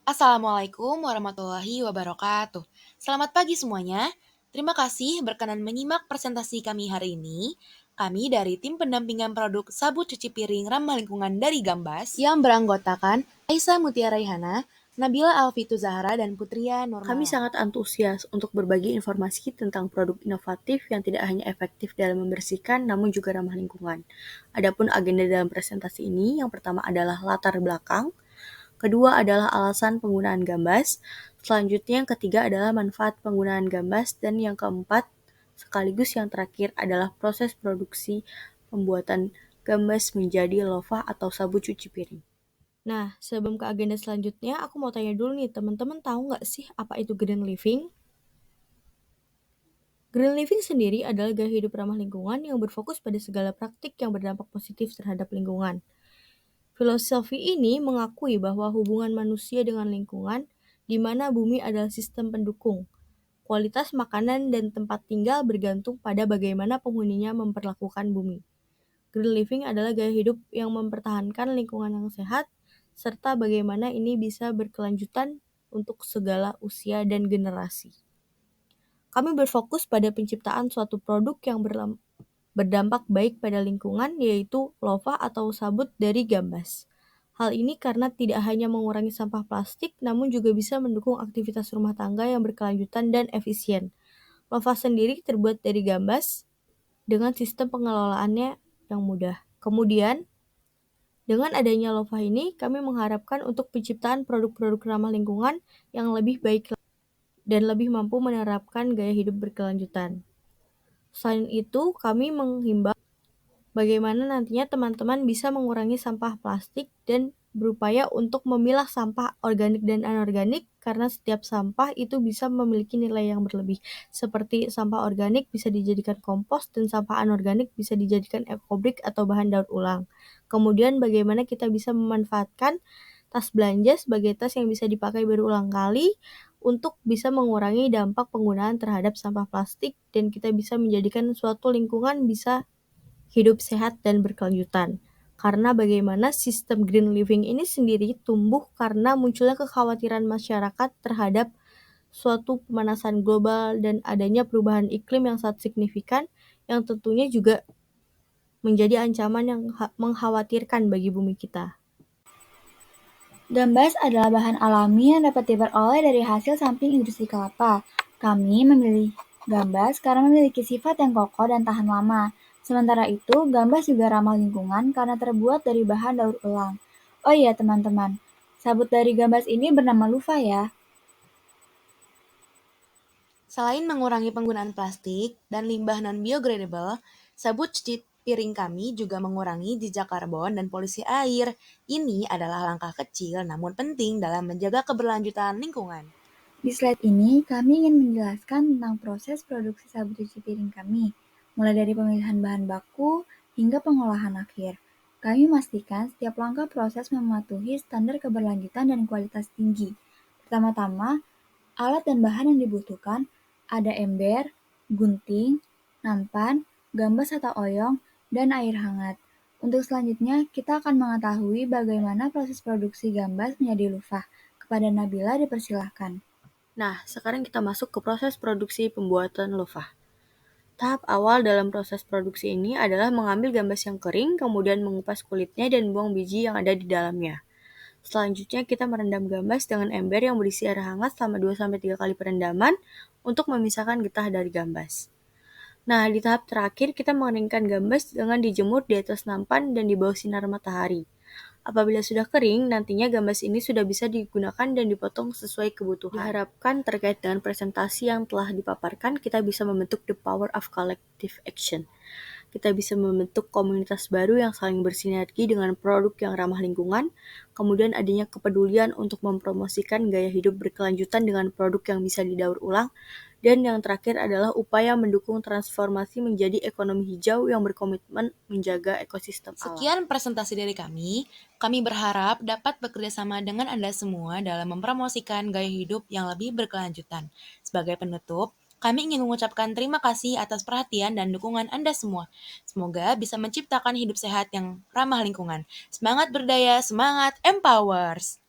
Assalamualaikum warahmatullahi wabarakatuh. Selamat pagi semuanya. Terima kasih berkenan menyimak presentasi kami hari ini. Kami dari tim pendampingan produk sabun cuci piring ramah lingkungan dari Gambas yang beranggotakan Aisyah Mutia Raihana, Nabila Alfitu Zahra, dan Putria Nurmala. Kami sangat antusias untuk berbagi informasi tentang produk inovatif yang tidak hanya efektif dalam membersihkan, namun juga ramah lingkungan. Adapun agenda dalam presentasi ini, yang pertama adalah latar belakang, kedua adalah alasan penggunaan Gambas, selanjutnya yang ketiga adalah manfaat penggunaan Gambas, dan yang keempat, sekaligus yang terakhir adalah proses produksi pembuatan Gambas menjadi loofah atau sabun cuci piring. Nah, sebelum ke agenda selanjutnya, aku mau tanya dulu nih, teman-teman tahu nggak sih apa itu green living? Green living sendiri adalah gaya hidup ramah lingkungan yang berfokus pada segala praktik yang berdampak positif terhadap lingkungan. Filosofi ini mengakui bahwa hubungan manusia dengan lingkungan, di mana bumi adalah sistem pendukung. Kualitas makanan dan tempat tinggal bergantung pada bagaimana penghuninya memperlakukan bumi. Green living adalah gaya hidup yang mempertahankan lingkungan yang sehat, serta bagaimana ini bisa berkelanjutan untuk segala usia dan generasi. Kami berfokus pada penciptaan suatu produk yang berdampak baik pada lingkungan, yaitu loofah atau sabut dari Gambas. Hal ini karena tidak hanya mengurangi sampah plastik, namun juga bisa mendukung aktivitas rumah tangga yang berkelanjutan dan efisien. Loofah sendiri terbuat dari Gambas dengan sistem pengelolaannya yang mudah. Kemudian, dengan adanya loofah ini, kami mengharapkan untuk penciptaan produk-produk ramah lingkungan yang lebih baik dan lebih mampu menerapkan gaya hidup berkelanjutan. Selain itu, kami menghimbau bagaimana nantinya teman-teman bisa mengurangi sampah plastik dan berupaya untuk memilah sampah organik dan anorganik karena setiap sampah itu bisa memiliki nilai yang berlebih. Seperti sampah organik bisa dijadikan kompos dan sampah anorganik bisa dijadikan ekobrik atau bahan daur ulang. Kemudian bagaimana kita bisa memanfaatkan tas belanja sebagai tas yang bisa dipakai berulang kali untuk bisa mengurangi dampak penggunaan terhadap sampah plastik dan kita bisa menjadikan suatu lingkungan bisa hidup sehat dan berkelanjutan. Karena bagaimana sistem green living ini sendiri tumbuh karena munculnya kekhawatiran masyarakat terhadap suatu pemanasan global dan adanya perubahan iklim yang sangat signifikan yang tentunya juga menjadi ancaman yang mengkhawatirkan bagi bumi kita. Gambas adalah bahan alami yang dapat diperoleh dari hasil samping industri kelapa. Kami memilih gambas karena memiliki sifat yang kokoh dan tahan lama. Sementara itu, gambas juga ramah lingkungan karena terbuat dari bahan daur ulang. Oh iya teman-teman, sabut dari gambas ini bernama loofah ya. Selain mengurangi penggunaan plastik dan limbah non-biodegradable, sabun cuci piring kami juga mengurangi jejak karbon dan polusi air. Ini adalah langkah kecil namun penting dalam menjaga keberlanjutan lingkungan. Di slide ini, kami ingin menjelaskan tentang proses produksi sabun cuci piring kami, mulai dari pemilihan bahan baku hingga pengolahan akhir. Kami memastikan setiap langkah proses mematuhi standar keberlanjutan dan kualitas tinggi. Pertama-tama, alat dan bahan yang dibutuhkan ada ember, gunting, nampan, gambas atau oyong, dan air hangat. Untuk selanjutnya, kita akan mengetahui bagaimana proses produksi gambas menjadi loofah. Kepada Nabila dipersilahkan. Nah, sekarang kita masuk ke proses produksi pembuatan loofah. Tahap awal dalam proses produksi ini adalah mengambil gambas yang kering, kemudian mengupas kulitnya dan buang biji yang ada di dalamnya. Selanjutnya kita merendam gambas dengan ember yang berisi air hangat selama 2-3 kali perendaman untuk memisahkan getah dari gambas. Nah, di tahap terakhir kita mengeringkan gambas dengan dijemur di atas nampan dan di bawah sinar matahari. Apabila sudah kering, nantinya gambas ini sudah bisa digunakan dan dipotong sesuai kebutuhan. Diharapkan terkait dengan presentasi yang telah dipaparkan, kita bisa membentuk the power of collective action. Kita bisa membentuk komunitas baru yang saling bersinergi dengan produk yang ramah lingkungan, kemudian adanya kepedulian untuk mempromosikan gaya hidup berkelanjutan dengan produk yang bisa didaur ulang, dan yang terakhir adalah upaya mendukung transformasi menjadi ekonomi hijau yang berkomitmen menjaga ekosistem alam. Sekian presentasi dari kami. Kami berharap dapat bekerja sama dengan Anda semua dalam mempromosikan gaya hidup yang lebih berkelanjutan. Sebagai penutup, kami ingin mengucapkan terima kasih atas perhatian dan dukungan Anda semua. Semoga bisa menciptakan hidup sehat yang ramah lingkungan. Semangat berdaya, semangat empowers!